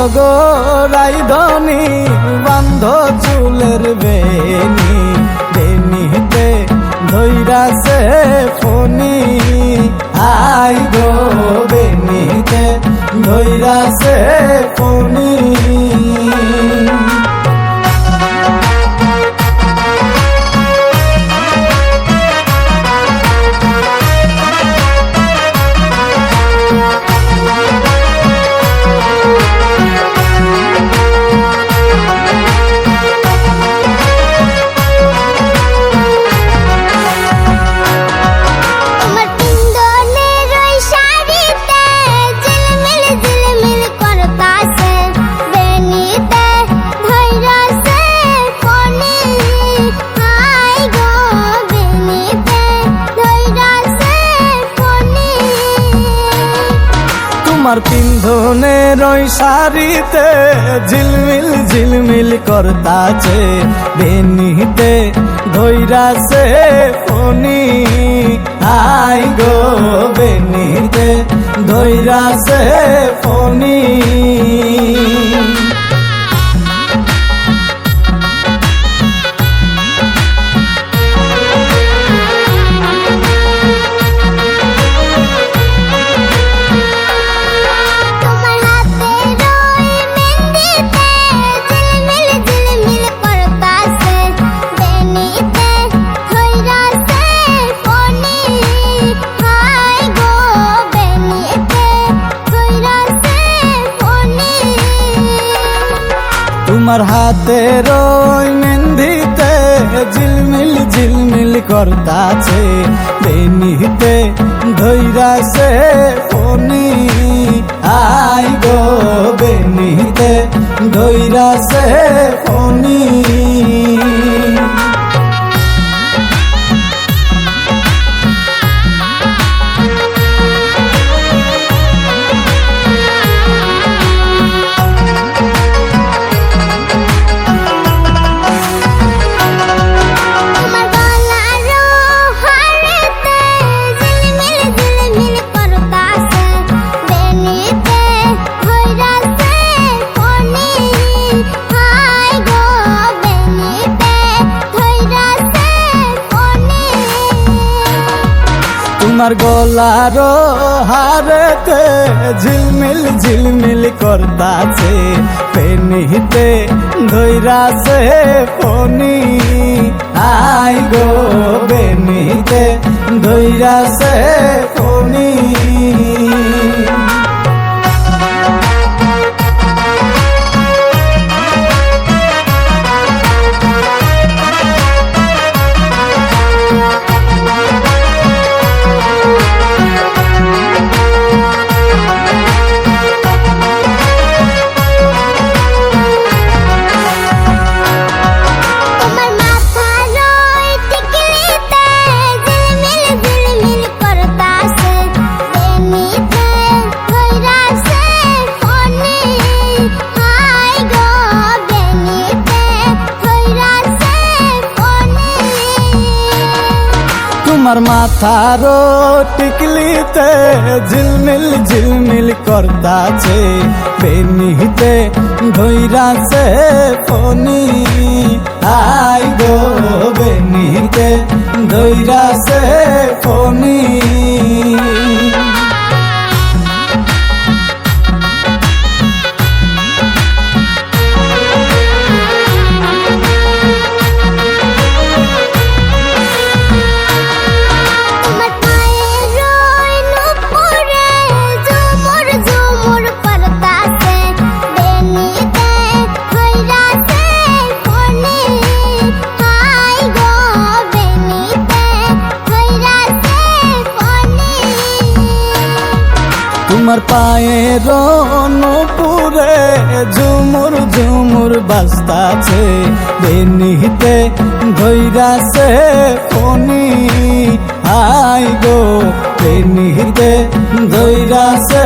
গো রাইধনি বান্ধ চুলের বেনি বেনিতে ধৈরাছে Fani I go বেনিতে ধৈরাছে Fani তোমার পিন্ধনের ওই শাড়িতে ঝিলমিল ঝিলমিল করতাছে বেনিতে ধৈরাছে ফনি আই গো বেনিতে ধৈরাছে ফনি তোমার হাতের ওই মেহেন্দিতে ঝিলমিল ঝিলমিল করতাছে বেনিতে ধৈরাছে ফনি আই গো বেনিতে ধৈরাছে ফনি তোমার গলার হারেতে ঝিলমিল ঝিলমিল করতাছে বেনিতে ধৈরাছে ফনি আই গো বেনিতে ধৈরাছে ফনি তোমার মাথার টিকলিতে ঝিলমিল ঝিলমিল করতাছে বেনিতে ধৈরাছে ফনি আই গো বেনিতে ধৈরাছে ফনি তোমার পায়ের নূপুরে ঝুমুর ঝুমুর বাজতাছে বেনিতে ধৈরাছে ফনি আই গো বেনিতে ধৈরাছে